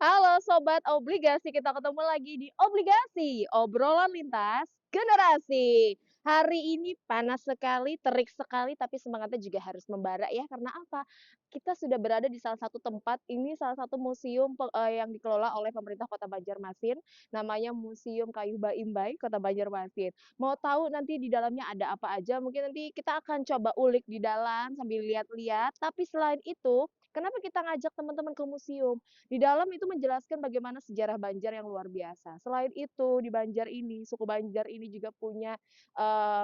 Halo Sobat Obligasi, kita ketemu lagi di Obligasi, obrolan lintas generasi. Hari ini panas sekali, terik sekali, tapi semangatnya juga harus membara ya. Karena apa? Kita sudah berada di salah satu tempat, ini salah satu museum yang dikelola oleh pemerintah Kota Banjarmasin, namanya Museum Kayu Baimbai Kota Banjarmasin. Mau tahu nanti di dalamnya ada apa aja? Mungkin nanti kita akan coba ulik di dalam sambil lihat-lihat. Tapi selain itu, kenapa kita ngajak teman-teman ke museum? Di dalam itu menjelaskan bagaimana sejarah Banjar yang luar biasa. Selain itu, di Banjar ini, suku Banjar ini juga punya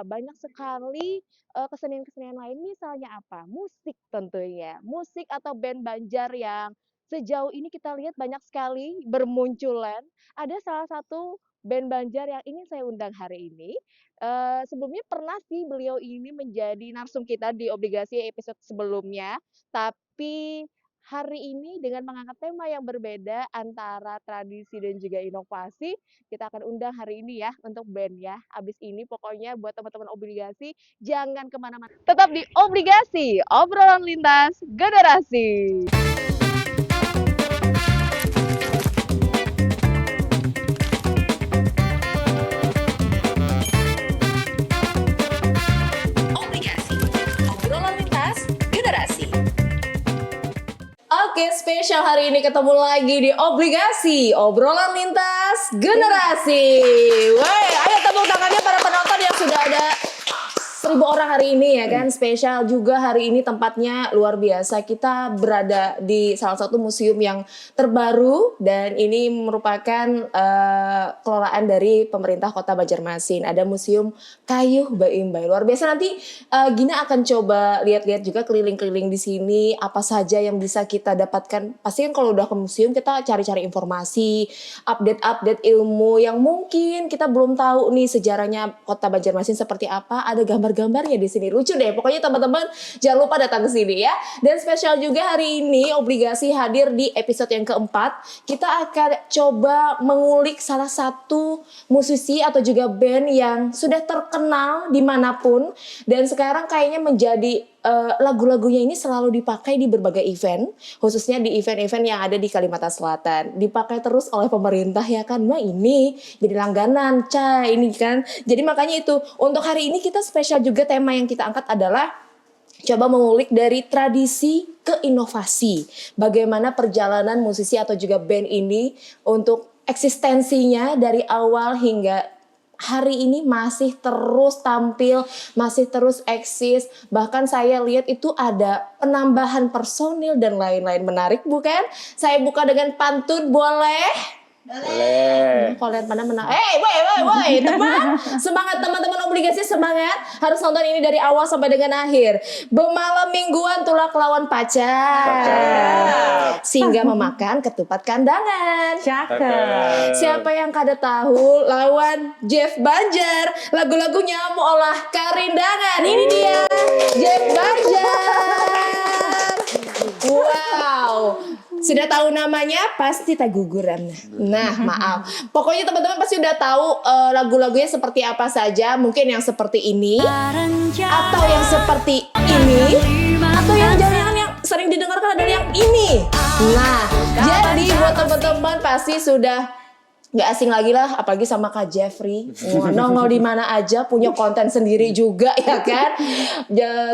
banyak sekali kesenian-kesenian lain. Misalnya apa? Musik tentunya. Musik atau band Banjar yang sejauh ini kita lihat banyak sekali bermunculan. Ada salah satu band Banjar yang ingin saya undang hari ini. Sebelumnya pernah sih beliau ini menjadi narsum kita di obligasi episode sebelumnya, tapi hari ini dengan mengangkat tema yang berbeda antara tradisi dan juga inovasi, kita akan undang hari ini ya untuk band ya. Abis ini pokoknya buat teman-teman obligasi jangan kemana-mana. Tetap di obligasi, obrolan lintas generasi. Obligasi, obrolan lintas generasi. Oke, spesial hari ini ketemu lagi di Obligasi, obrolan lintas generasi. Woi, ayo tepuk tangannya para penonton yang sudah ada 1.000 orang hari ini ya kan. Spesial juga hari ini tempatnya luar biasa. Kita berada di salah satu museum yang terbaru dan ini merupakan kelolaan dari pemerintah Kota Banjarmasin. Ada Museum Kayu Baimbai. Luar biasa. Nanti Gina akan coba lihat-lihat juga keliling-keliling di sini apa saja yang bisa kita dapatkan. Pasti kan kalau udah ke museum kita cari-cari informasi, update-update ilmu yang mungkin kita belum tahu nih sejarahnya Kota Banjarmasin seperti apa. Ada gambarnya di sini, lucu deh. Pokoknya teman-teman jangan lupa datang ke sini ya. Dan spesial juga hari ini Obligasi hadir di episode yang keempat. Kita akan coba mengulik salah satu musisi atau juga band yang sudah terkenal dimanapun dan sekarang kayaknya menjadi lagu-lagunya ini selalu dipakai di berbagai event, khususnya di event-event yang ada di Kalimantan Selatan. Dipakai terus oleh pemerintah ya kan, wah ini jadi langganan, ini kan. Jadi makanya itu, untuk hari ini kita spesial juga tema yang kita angkat adalah coba mengulik dari tradisi ke inovasi. Bagaimana perjalanan musisi atau juga band ini untuk eksistensinya dari awal hingga hari ini masih terus tampil, masih terus eksis. Bahkan saya lihat itu ada penambahan personil dan lain-lain. Menarik bukan? Saya buka dengan pantun, boleh? Boleh. Kalau lihat mana menang. Woi, teman. Semangat teman-teman obligasi, semangat. Harus nonton ini dari awal sampai dengan akhir. Bemalam mingguan tulak lawan pacar. Sehingga memakan ketupat kandangan. Cakep. Siapa yang kada tahu lawan Jeff Banjar. Lagu-lagunya mau olah karindangan. Ini dia Jeff Banjar. Wow. Sudah tahu namanya pasti tak guguran. Nah, maaf. Pokoknya teman-teman pasti udah tahu lagu-lagunya seperti apa saja. Mungkin yang seperti ini, atau yang seperti ini, atau yang jangan-jangan yang sering didengarkan adalah yang ini. Nah, jadi buat teman-teman pasti sudah nggak asing lagi lah, apalagi sama Kak Jeffrey. Nongol di mana aja, punya konten sendiri juga ya kan.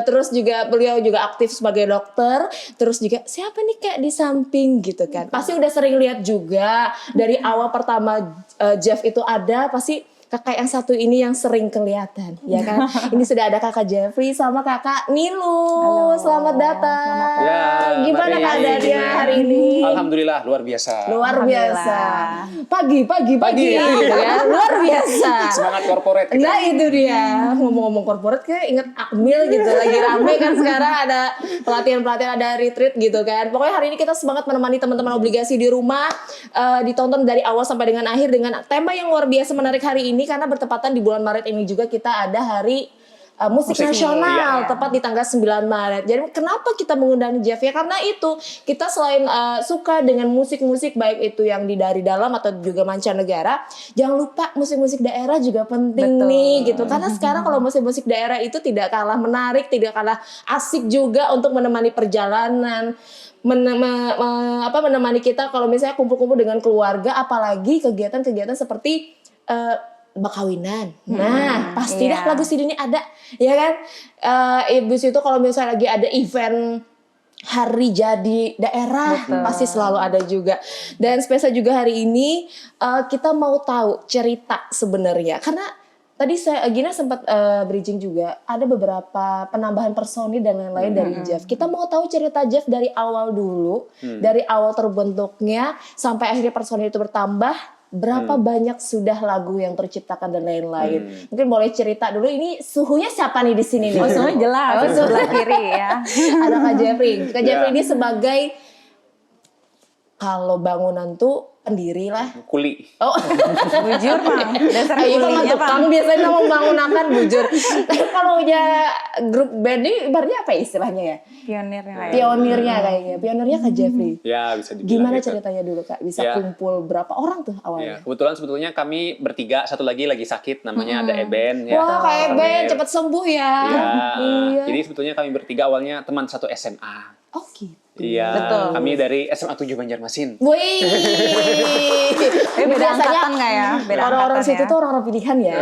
Terus juga beliau juga aktif sebagai dokter. Terus juga siapa nih kayak di samping gitu kan. Pasti udah sering lihat juga dari awal pertama Jeff itu ada, pasti kakak yang satu ini yang sering kelihatan, ya kan? Ini sudah ada kakak Jeffrey sama kakak Nilu. Halo. Selamat datang. Ya, gimana keadaannya hari ini? Alhamdulillah luar biasa. Luar biasa. Pagi. Gitu Ya, luar biasa. Semangat korporat. Nah itu dia. Ngomong-ngomong korporat kayak inget Akmil gitu. Lagi rame kan sekarang ada pelatihan-pelatihan, ada retreat gitu kan. Pokoknya hari ini kita semangat menemani teman-teman obligasi di rumah. Ditonton dari awal sampai dengan akhir dengan tema yang luar biasa menarik hari ini. Karena bertepatan di bulan Maret ini juga kita ada hari musik nasional iya. tepat di tanggal 9 Maret. Jadi kenapa kita mengundang Jeff ya? Karena itu kita selain suka dengan musik-musik baik itu yang dari dalam atau juga mancanegara, jangan lupa musik-musik daerah juga penting nih gitu. Karena sekarang kalau musik-musik daerah itu tidak kalah menarik, tidak kalah asik juga untuk menemani perjalanan. Menemani kita kalau misalnya kumpul-kumpul dengan keluarga, apalagi kegiatan-kegiatan seperti bakawinan. Nah, pasti dah lagu Sidi ini ada, ya kan? Ibu itu kalau misalnya lagi ada event hari jadi daerah, pasti selalu ada juga. Dan spesial juga hari ini kita mau tahu cerita sebenarnya, karena tadi Gina sempat bridging juga ada beberapa penambahan personil dan lain-lain dari Jeff. Kita mau tahu cerita Jeff dari awal dulu, dari awal terbentuknya sampai akhirnya personil itu bertambah. Berapa banyak sudah lagu yang terciptakan dan lain-lain. Mungkin boleh cerita dulu, ini suhunya siapa nih di sini nih? Oh, suhunya jelas, sebelah kiri ya. Ada Kak Jeffrey. Kak Jeffrey ini sebagai, kalau bangunan tuh pendiri lah. Kuli. Oh, Bujur Mang, dasar itu mah kulinya tukang Mang. biasanya membangunakan bujur. Kalau punya grup band ini ibaratnya apa istilahnya ya? Pionirnya kayak. Pionirnya kayaknya. Pionirnya Kak Jeffrey. Ya, bisa dibilang Gimana gitu. ceritanya dulu Kak? Bisa Ya. kumpul berapa orang tuh Ya, awalnya? kebetulan sebetulnya kami bertiga, satu lagi sakit, namanya ada Eben. Ya. Wah, Kak Eben Kami- cepet sembuh ya. Iya. Iya. Jadi sebetulnya kami bertiga awalnya teman satu SMA. Oh gitu. Iya. Betul. Kami dari SMA 7 Banjarmasin. Wih. Beda angkatan nggak ya? Beda Orang-orang angkatan situ ya. tuh orang-orang pilihan ya.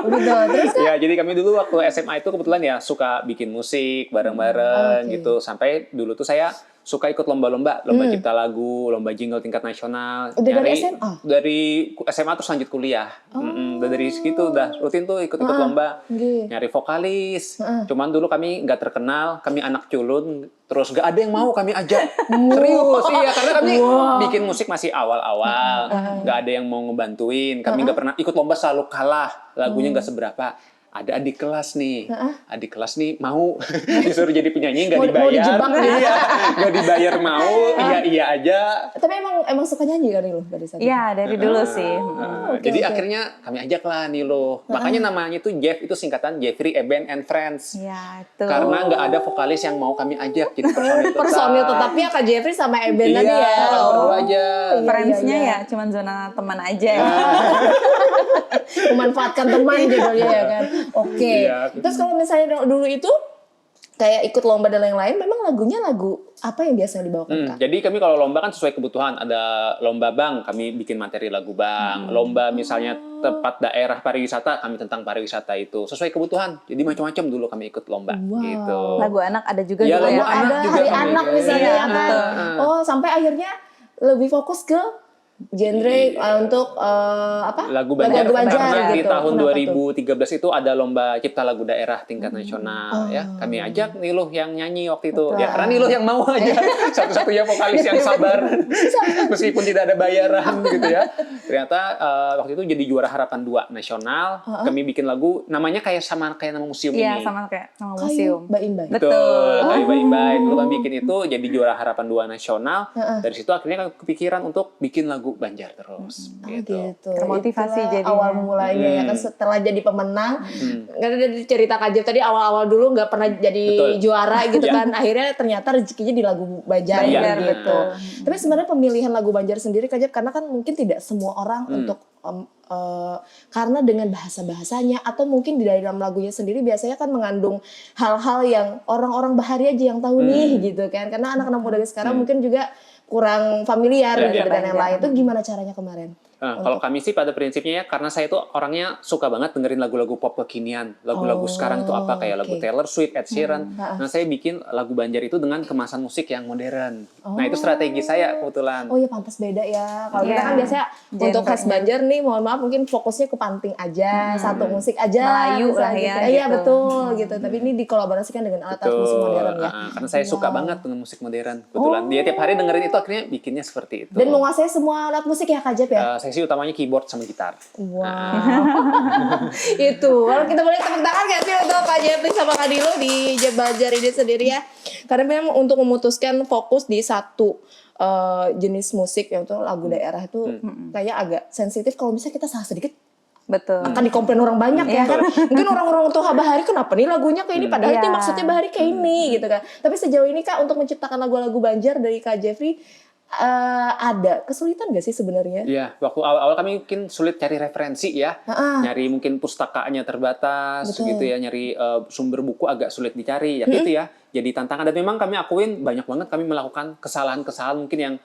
Betul. Terus Ya, jadi kami dulu waktu SMA itu kebetulan ya suka bikin musik bareng-bareng Oke. gitu. Sampai dulu tuh saya suka ikut lomba-lomba, lomba cipta lagu, lomba jingle tingkat nasional. Udah dari SMA? Dari SMA terus lanjut kuliah. Udah dari situ udah rutin tuh ikut-ikut lomba. Nggih. Nyari vokalis. Cuman dulu kami nggak terkenal, kami anak culun, terus nggak ada yang mau kami ajak. Serius, iya, karena kami bikin musik masih awal-awal, nggak ada yang mau ngebantuin. Kami nggak pernah ikut lomba, selalu kalah, lagunya nggak seberapa. Ada adik kelas nih, mau disuruh jadi penyanyi, nggak Mau dibayar, dijebak nih. iya, nggak dibayar mau, iya aja. Tapi emang suka nyanyi kan lu dari sana? Iya, dari dulu sih. Oke, Jadi oke. akhirnya kami ajak lah Nilo. Makanya namanya tuh Jeff, itu singkatan Jeffrey, Eben, and Friends. Iya, itu. Karena nggak ada vokalis yang mau kami ajak jadi personil tetap. Personil tetap ya Kak Jeffrey sama Eben Iya, tadi ya. kami berdua aja. Friends-nya iya. ya cuman zona teman aja ya. Memanfaatkan teman judulnya ya kan. Oke. Iya. Terus kalau misalnya dulu itu kayak ikut lomba dan lain-lain, memang lagunya lagu apa yang biasanya dibawakan Kak? Jadi kami kalau lomba kan sesuai kebutuhan. Ada lomba bank, kami bikin materi lagu bank. Lomba misalnya tempat daerah pariwisata, kami tentang pariwisata itu. Sesuai kebutuhan. Jadi macam-macam dulu kami ikut lomba. Wow. Gitu. Lagu anak ada juga Iya, gitu lagu ya. anak Ada juga hari kami. anak misalnya Iya, ya kan. betul. Oh, sampai akhirnya lebih fokus ke genre untuk apa? Lagu Banjar, Lagu Banjar karena di gitu. tahun Kenapa tuh? 2013 itu ada lomba cipta lagu daerah tingkat nasional ya. Kami ajak Niluh yang nyanyi waktu itu. Ya karena Niluh yang mau aja. Satu-satunya vokalis yang sabar meskipun tidak ada bayaran gitu ya. Ternyata waktu itu jadi juara harapan 2 nasional. Kami bikin lagu namanya kayak nama museum Iya, ini. sama kayak nama Kayu museum. Baim-baim. Betul. Kayak baik-baik. Dulu kami bikin itu jadi juara harapan 2 nasional. Dari situ akhirnya kami kepikiran untuk bikin lagu Banjar terus. Gitu. Termotivasi Itulah jadinya. awal mulanya ya kan setelah jadi pemenang. Karena dari cerita Kak Jeff tadi awal-awal dulu nggak pernah jadi Betul. juara gitu Ya. kan. Akhirnya ternyata rezekinya di lagu Banjar Banjar, gitu. betul. Tapi sebenarnya pemilihan lagu Banjar sendiri Kak Jeff, karena kan mungkin tidak semua orang untuk karena dengan bahasa-bahasanya atau mungkin di dalam lagunya sendiri biasanya kan mengandung hal-hal yang orang-orang bahari aja yang tahu nih gitu kan. Karena anak-anak muda sekarang mungkin juga kurang familiar Ya, gitu ya. dan yang lain. Itu gimana caranya kemarin? Nah, kalau kami sih pada prinsipnya ya, karena saya itu orangnya suka banget dengerin lagu-lagu pop kekinian. Lagu-lagu sekarang itu apa, kayak lagu oke. Taylor Swift, Ed Sheeran. Nah, saya bikin lagu Banjar itu dengan kemasan musik yang modern. Nah, itu strategi saya kebetulan. Oh ya pantas beda ya. Kalau kita Iya. kan biasanya untuk khas Genrenya. Banjar nih, mohon maaf mungkin fokusnya ke panting aja, satu musik aja. Melayu lah misalnya ya, gitu. Iya gitu. betul gitu. Tapi ini dikolaborasikan dengan alat-alat musik modern ya. Karena saya suka banget dengan musik modern. Kebetulan dia tiap hari dengerin itu, akhirnya bikinnya seperti itu. Dan menguasai semua alat musik ya Kak Jep ya? Seksi utamanya keyboard sama gitar. Wow. Itu. Kalau kita boleh tepuk tangan gak sih untuk Kak Jepri sama Kak Dilo di Jeb Banjar ini sendiri ya. Karena memang untuk memutuskan fokus di satu jenis musik yang itu lagu daerah itu kayak agak sensitif. Kalau misalnya kita salah sedikit Betul. akan dikomplain orang banyak ya kan. Mungkin orang-orang tuh Bahari kenapa nih lagunya kayak ini padahal Iya. ini maksudnya Bahari kayak ini gitu kan. Tapi sejauh ini Kak untuk menciptakan lagu-lagu Banjar dari Kak Jeffrey ada kesulitan gak sih sebenarnya? Iya, waktu awal-awal kami mungkin sulit cari referensi ya. Nyari mungkin pustakaannya terbatas Betul. gitu ya, nyari sumber buku agak sulit dicari ya gitu ya. Jadi tantangan dan memang kami akuin banyak banget kami melakukan kesalahan-kesalahan mungkin yang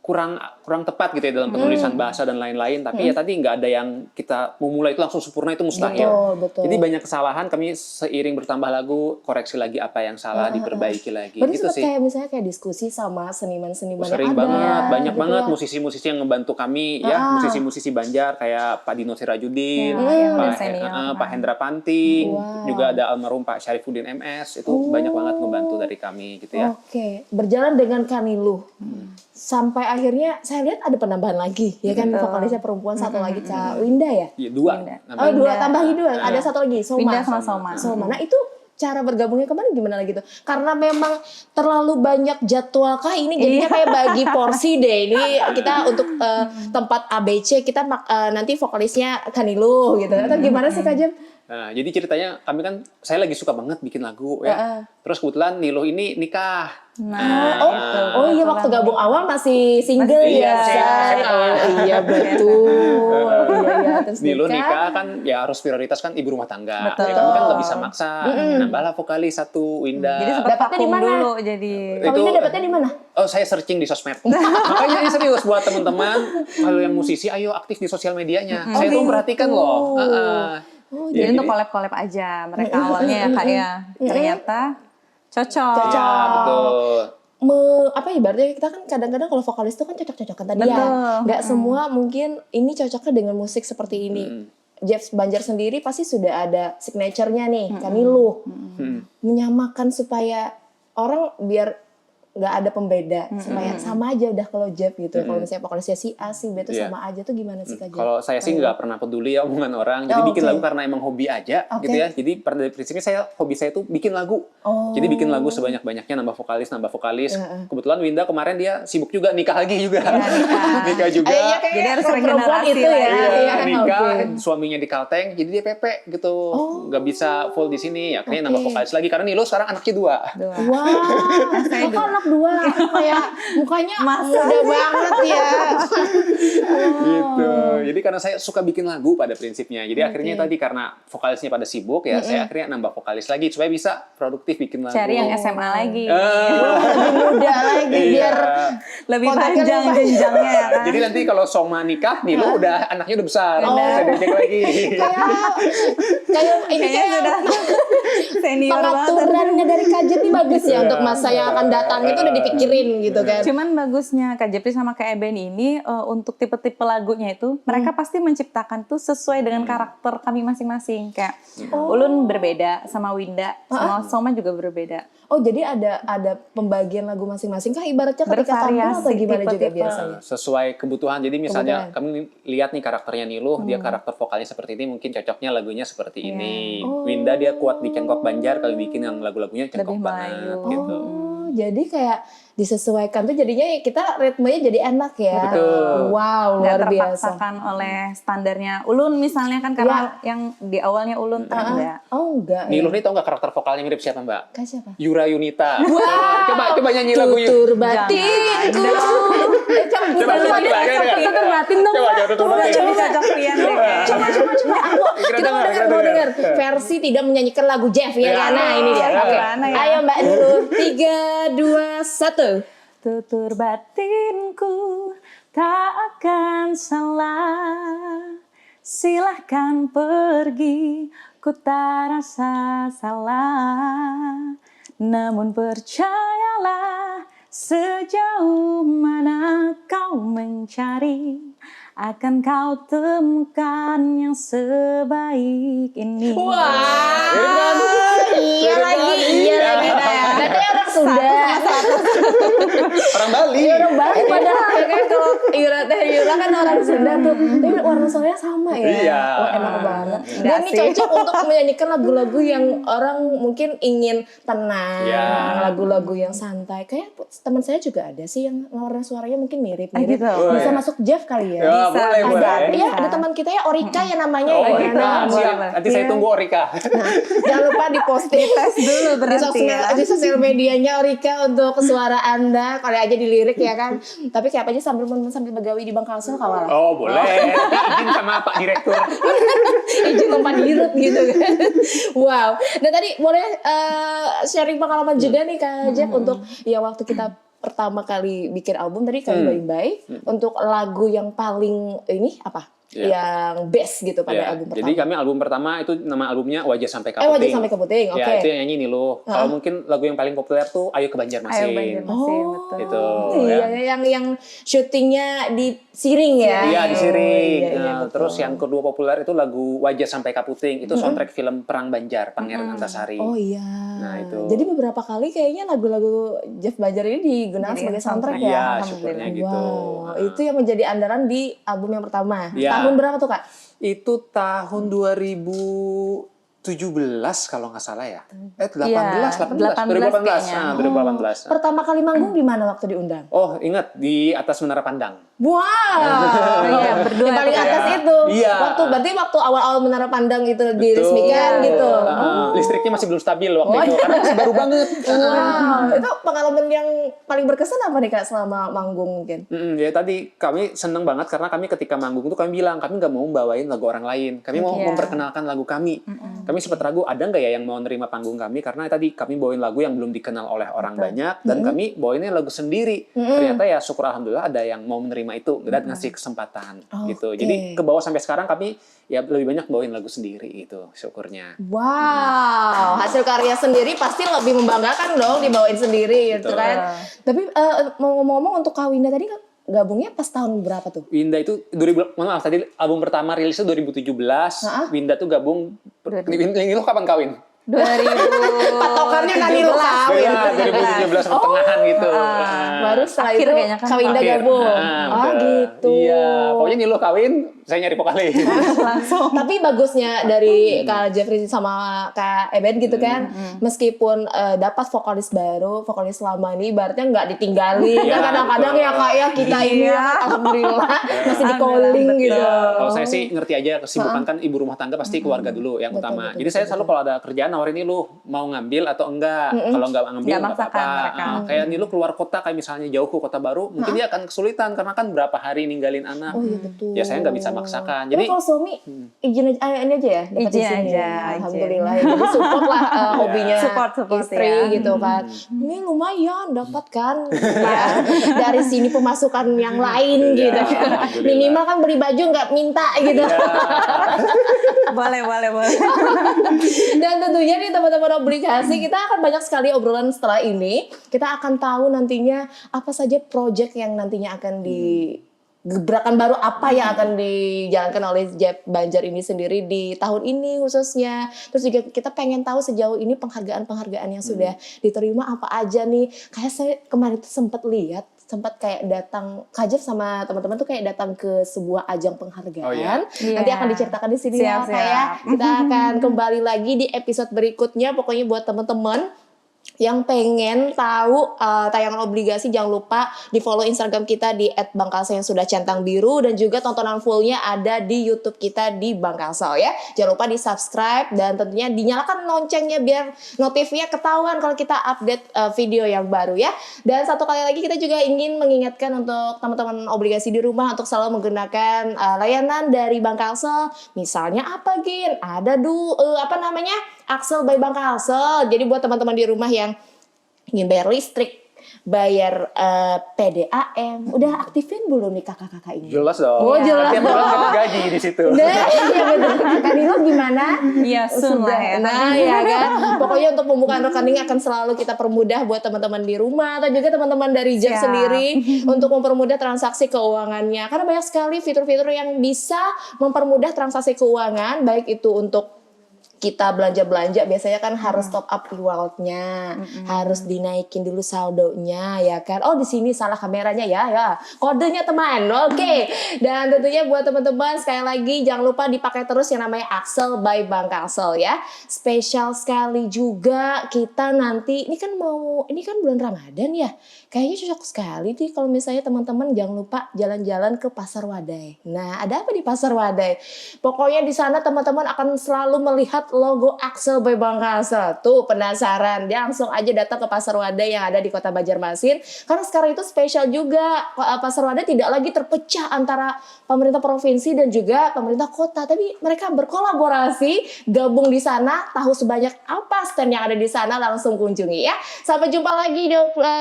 kurang tepat gitu ya dalam penulisan bahasa dan lain-lain. Tapi ya tadi nggak ada yang kita memulai itu langsung sempurna itu mustahil. Betul. Jadi banyak kesalahan kami seiring bertambah lagu koreksi lagi apa yang salah diperbaiki lagi. Berarti Gitu sempat sih. kayak misalnya kayak diskusi sama seniman-seniman yang Sering ada. banget, banyak gitu banget ya. musisi-musisi yang ngebantu kami ya, musisi-musisi Banjar kayak Pak Dino Sirajudin, yang udah Pak, senior. Pak Hendra Panting, Wow. juga ada almarhum Pak Syarifuddin MS, itu banyak banget ngebantu dari kami gitu ya. Oke, berjalan dengan Kanilu. Sampai akhirnya saya lihat ada penambahan lagi, ya kan vokalisnya perempuan satu lagi Kak Winda ya? Iya, dua. Oh, namanya. dua tambahin dua. Ada satu lagi, Soma. Winda sama Soma. Soma. Nah, itu cara bergabungnya kemarin gimana lagi tuh? Karena memang terlalu banyak jadwal kah ini jadinya kayak bagi porsi deh. Ini kita untuk tempat ABC kita nanti vokalisnya Kanilu gitu. Atau gimana sih Kak Jem? Nah, jadi ceritanya kami kan, saya lagi suka banget bikin lagu ya. Terus kebetulan Niluh ini nikah. Oh iya waktu gabung awal masih single Iya, ya. Iya betul. Iya terus Niluh nikah kan ya harus prioritas kan ibu rumah tangga. Betul. Ya kami kan nggak bisa maksa. Nambahlah vokalis satu Winda. Jadi sempat Dapatnya di vakum mana? dulu jadi. Kak Winda dapetnya di mana? Oh, saya searching di sosmed. Makanya ini serius buat teman-teman kalau yang musisi ayo aktif di sosial medianya. Saya tuh memperhatikan loh. Jadi untuk collab-collab aja mereka awalnya ya Kak ya. Ternyata cocok. Ya, betul. Apa ibaratnya kita kan kadang-kadang kalau vokalis itu kan cocok-cocokan tadi ya. Betul. Nggak semua mungkin ini cocoknya dengan musik seperti ini. Jeff Banjar sendiri pasti sudah ada signature-nya nih, Kanilu. Menyamakan supaya orang biar nggak ada pembeda, supaya sama aja udah kalau Jeff gitu. Kalau misalnya vokalisnya si A, si B itu Iya. sama aja tuh gimana sih Kak Jeff? Kalau saya sih nggak pernah peduli ya omongan orang. Jadi bikin lagu karena emang hobi aja gitu ya. Jadi pada prinsipnya hobi saya tuh bikin lagu. Jadi bikin lagu sebanyak-banyaknya, nambah vokalis. Kebetulan Winda kemarin dia sibuk juga, nikah lagi juga. Nikah juga. Jadi harus perempuan regenerasi itu lah ya. ya. Iya, nikah, oke. suaminya di Kalteng, jadi dia pepe gitu. Nggak bisa full di sini. Akhirnya nambah vokalis lagi. Karena Nilo sekarang anaknya 2. Wah, kakak anak 2 kayak mukanya muda banget ya. Gitu. Jadi karena saya suka bikin lagu pada prinsipnya. Jadi akhirnya tadi karena vokalisnya pada sibuk ya, saya akhirnya nambah vokalis lagi supaya bisa produktif bikin lagu. Cari yang SMA lagi. Lebih muda lagi biar Lebih kontaknya panjang lebih- jenjangnya ya kan. Jadi nanti kalau Soma nikah, Nilo udah anaknya udah besar, bisa diajak lagi. kayak ini Kayaknya kayak sudah senior banget. pengaturannya dari Kajen nih bagus ya untuk masa yang akan datang itu udah dipikirin gitu kan. Cuman bagusnya Kak Jepri sama Kak Eben ini untuk tipe-tipe lagunya itu mereka pasti menciptakan tuh sesuai dengan karakter kami masing-masing. Kayak Ulun berbeda sama Winda, sama Soma juga berbeda. Oh jadi ada pembagian lagu masing-masing kah ibaratnya ketika tampil Bervariasi, atau gimana juga tipe-tipe. biasanya? Sesuai kebutuhan. Jadi misalnya kami lihat nih karakternya Niluh, dia karakter vokalnya seperti ini, mungkin cocoknya lagunya seperti ini. Winda dia kuat di cengkok Banjar, kalau bikin yang lagu-lagunya cengkok Lebih banget Melayu. gitu. Oh, jadi kayak disesuaikan tuh jadinya kita ritmenya jadi enak ya. Betul. Wow, Nggak luar biasa. terpaksakan oleh standarnya Ulun misalnya kan karena yang di awalnya Ulun enggak. Oh enggak. Niluh nih tau nggak karakter vokalnya mirip siapa Mbak? Kak siapa? Yura Yunita. Coba nyanyi lagu Yura. Tutur batinku. Coba, Tutur batin dong. Coba, Mbak. tutur batin. Jadi cocok Pian deh kayaknya. Coba. Kita mau dengar. Versi tidak menyanyikan lagu Jeff ya kan? Nah ini dia. Oke. Gimana ya? Ayo Mbak dulu. 3, 2, 1. Tutur batinku tak akan salah. Silahkan pergi, ku tak rasa salah. Namun percayalah, sejauh mana kau mencari, akan kau temukan yang sebaik ini. Wah, iya lagi. Katanya orang Sunda. Orang Bali. Orang Bali padahal ya kan kalau Yura kan orang Sunda tuh. Tapi warna suaranya sama ya. Iya. Wah, enak banget. Dan Enggak ini sih. cocok untuk menyanyikan lagu-lagu yang orang mungkin ingin tenang, Iya. lagu-lagu yang santai. Kayak teman saya juga ada sih yang warna suaranya mungkin mirip. gitu. Bisa masuk Jeff kali ya. Ya, boleh, boleh. Iya, ada teman kita ya Orika ya namanya Oh, ya. Orika, Nah, siap. boleh. Nanti saya tunggu Orika. jangan lupa diposting Tes dulu di berarti sosial, ya. di sosial medianya Orika untuk suara Anda, kali aja dilirik ya kan. Tapi kayak apa aja sambil begawi di Bangkalsel kawalah. Oh, boleh. Izin sama Pak Direktur. Izin tempat dirut gitu kan. Wow. Dan tadi boleh sharing pengalaman juga nih Kak Jeff untuk ya waktu kita pertama kali bikin album tadi kayak Bye untuk lagu yang paling ini apa? Yang best gitu pada album pertama. Jadi kami album pertama itu nama albumnya Wajah Sampai Ke Wajah Puting. Sampai Ke Puting, oke. Ya, itu yang nyanyi Nilo. Kalau mungkin lagu yang paling populer tuh Ayo ke Banjarmasin. Ayo Banjarmasin, betul. Gitu. Iya, yang syutingnya di Siring ya. Iya, di Siring. Iya, Nah, terus yang kedua populer itu lagu Wajah Sampai Ke Puting. Itu soundtrack film Perang Banjar, Pangeran Antasari. Oh iya. Nah, itu. Jadi beberapa kali kayaknya lagu-lagu Jeff Banjar ini digunakan Jadi sebagai soundtrack Iya, ya. syukurnya gitu. Wow, itu yang menjadi andalan di album yang pertama. Iya. Tahun berapa tuh Kak? Itu tahun 2017 kalau nggak salah ya. 18, Iya, 2018. kayaknya. Nah, 2018. Pertama kali manggung di mana waktu diundang? Oh, ingat di atas Menara Pandang. Wow. Iya, berdua Yang paling tuh atas ya. itu. Iya. Berarti waktu awal-awal Menara Pandang itu diresmikan gitu. Listriknya masih belum stabil waktu itu karena masih baru banget. Wow, itu pengalaman yang paling berkesan apa nih Kak selama manggung mungkin? Ya tadi kami seneng banget karena kami ketika manggung itu kami bilang kami nggak mau bawain lagu orang lain, kami mau Iya. memperkenalkan lagu kami. Kami sempat ragu ada nggak ya yang mau nerima panggung kami karena tadi kami bawain lagu yang belum dikenal oleh orang banyak dan kami bawainnya lagu sendiri. Ternyata ya syukur alhamdulillah ada yang mau menerima itu dan ngasih kesempatan gitu. Jadi ke bawah sampai sekarang kami ya lebih banyak bawain lagu sendiri itu syukurnya. Wow, hasil karya sendiri pasti lebih membanggakan dong dibawain sendiri gitu Betul. kan. Tapi mau ngomong-ngomong untuk Kak Winda tadi gabungnya pas tahun berapa tuh? Winda itu maaf tadi album pertama rilisnya 2017. Winda tuh gabung. Ini lo kapan kawin? 2000 Patokannya nanti lu kawin. Ya, 2017 pertengahan gitu. Baru setelah Akhir itu kayaknya kan. Kak Winda Akhir. gabung. Betul. Gitu. Iya, pokoknya Nilo kawin, saya nyari vokalis. langsung. Tapi bagusnya dari Kak Jeffrey sama Kak Eben gitu kan, meskipun dapat vokalis baru, vokalis lama ini ibaratnya nggak ditinggalin. Iya, Kan kadang-kadang betul. ya Kak ya kita ini Iya. alhamdulillah masih di calling gitu. Kalau saya sih ngerti aja kesibukan kan ibu rumah tangga pasti keluarga dulu yang Betul, utama. betul, Jadi saya selalu kalau ada kerjaan nawarin nih lu mau ngambil atau enggak. Kalau enggak ngambil Nggak enggak maksakan apa-apa. mereka. Kayak nih lu keluar kota kayak misalnya jauh ke kota baru, mungkin dia akan kesulitan karena kan berapa hari ninggalin anak. Oh iya betul. Ya saya nggak bisa maksakan. Jadi Jadi kalau suami izin aja, ini aja ya, dapat Izin izin aja, ya. izin. Alhamdulillah ya. Jadi support lah hobinya Support istri ya. gitu kan. Ini lumayan dapat kan ya, dari sini pemasukan yang lain Iya, gitu. alhamdulillah. Minimal kan beli baju nggak minta gitu. boleh. Dan tentunya nih teman-teman obligasi kita akan banyak sekali obrolan setelah ini. Kita akan tahu nantinya apa saja project yang nantinya akan gebrakan baru apa yang akan dijalankan oleh Jeff Banjar ini sendiri di tahun ini khususnya. Terus juga kita pengen tahu sejauh ini penghargaan-penghargaan yang sudah diterima apa aja nih. Kayak saya kemarin tuh sempat kayak datang Kak Jeff sama teman-teman tuh kayak datang ke sebuah ajang penghargaan. Oh, iya. Nanti akan diceritakan di sini ya Siap-siap. kayak kita akan kembali lagi di episode berikutnya. Pokoknya buat teman-teman yang pengen tahu tayangan obligasi, jangan lupa di follow Instagram kita di @bangkalsel yang sudah centang biru, dan juga tontonan fullnya ada di YouTube kita di Bangkalsel ya. Jangan lupa di subscribe dan tentunya dinyalakan loncengnya biar notifnya ketahuan kalau kita update video yang baru ya. Dan satu kali lagi kita juga ingin mengingatkan untuk teman-teman obligasi di rumah untuk selalu menggunakan layanan dari Bangkalsel. Misalnya apa Gin? Ada Axel by Bangkalsel. Jadi buat teman-teman di rumah yang ingin bayar listrik, bayar PDAM, udah aktifin belum nih kakak-kakak ini? jelas dong. Oh, jelas Tiap bulan dong. dapat gaji di situ. Nah, iya betul. Kak Nilo gimana? Iya, soon lah ya. Nah, ya kan. Pokoknya untuk pembukaan rekening akan selalu kita permudah buat teman-teman di rumah atau juga teman-teman dari Jeff Siap. sendiri untuk mempermudah transaksi keuangannya. Karena banyak sekali fitur-fitur yang bisa mempermudah transaksi keuangan, baik itu untuk kita belanja-belanja biasanya kan harus top up e-walletnya, harus dinaikin dulu saldonya ya kan. Oh di sini salah kameranya ya, kodenya teman, oke. Dan tentunya buat teman-teman sekali lagi jangan lupa dipakai terus yang namanya Axel by Bangkalsel ya. Spesial sekali juga kita nanti ini kan bulan Ramadan ya. Kayaknya cocok sekali nih kalau misalnya teman-teman jangan lupa jalan-jalan ke Pasar Wadai. Nah, ada apa di Pasar Wadai? Pokoknya di sana teman-teman akan selalu melihat logo Axel by Bangkasa. Tuh, penasaran? Dia langsung aja datang ke Pasar Wadai yang ada di Kota Banjarmasin. Karena sekarang itu spesial juga. Pasar Wadai tidak lagi terpecah antara pemerintah provinsi dan juga pemerintah kota, tapi mereka berkolaborasi, gabung di sana. Tahu sebanyak apa stand yang ada di sana, langsung kunjungi ya. Sampai jumpa lagi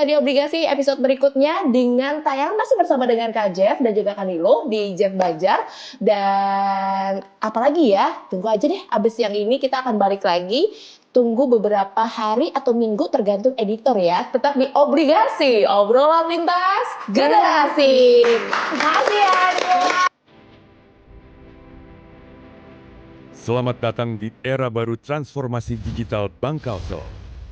di Obligasi episode berikutnya dengan tayangan masih bersama dengan Kak Jeff dan juga Kak Nilo di Jeff Bajar. Dan apalagi ya, tunggu aja deh, abis yang ini kita akan balik lagi. Tunggu beberapa hari atau minggu tergantung editor ya. Tetap di Obligasi, obrolan lintas generasi. Makasih ya. Selamat datang di era baru transformasi digital Bank Kalsel.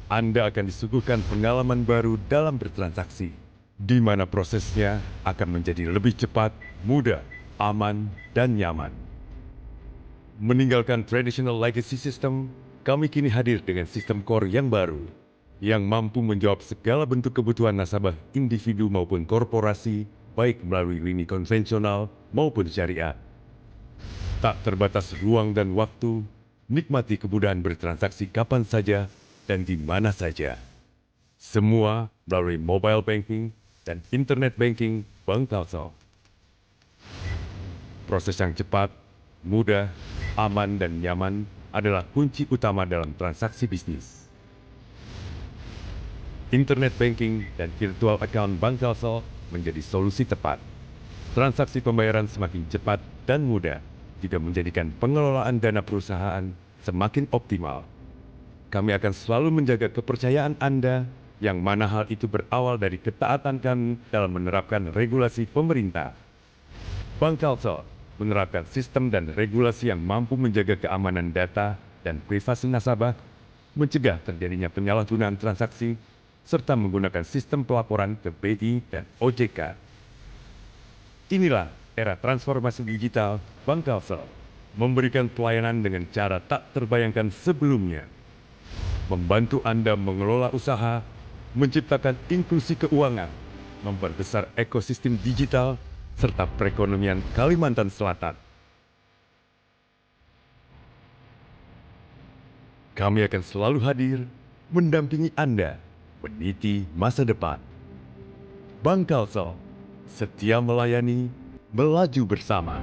Anda akan disuguhkan pengalaman baru dalam bertransaksi, di mana prosesnya akan menjadi lebih cepat, mudah, aman, dan nyaman. Meninggalkan traditional legacy system, kami kini hadir dengan sistem core yang baru, yang mampu menjawab segala bentuk kebutuhan nasabah individu maupun korporasi, baik melalui lini konvensional maupun syariah. Tak terbatas ruang dan waktu, nikmati kemudahan bertransaksi kapan saja dan di mana saja. Semua melalui mobile banking dan internet banking Bank Kalsel. Proses yang cepat, mudah, aman, dan nyaman adalah kunci utama dalam transaksi bisnis. Internet banking dan virtual account Bank Kalsel menjadi solusi tepat. Transaksi pembayaran semakin cepat dan mudah, juga menjadikan pengelolaan dana perusahaan semakin optimal. Kami akan selalu menjaga kepercayaan Anda, yang mana hal itu berawal dari ketaatan kami dalam menerapkan regulasi pemerintah. Bank Kalsel menerapkan sistem dan regulasi yang mampu menjaga keamanan data dan privasi nasabah, mencegah terjadinya penyalahgunaan transaksi, serta menggunakan sistem pelaporan ke BI dan OJK. Inilah era transformasi digital Bank Kalsel, memberikan pelayanan dengan cara tak terbayangkan sebelumnya. Membantu Anda mengelola usaha, menciptakan inklusi keuangan, memperbesar ekosistem digital, serta perekonomian Kalimantan Selatan. Kami akan selalu hadir, mendampingi Anda, meniti masa depan. Bank Kalsel, setia melayani, melaju bersama.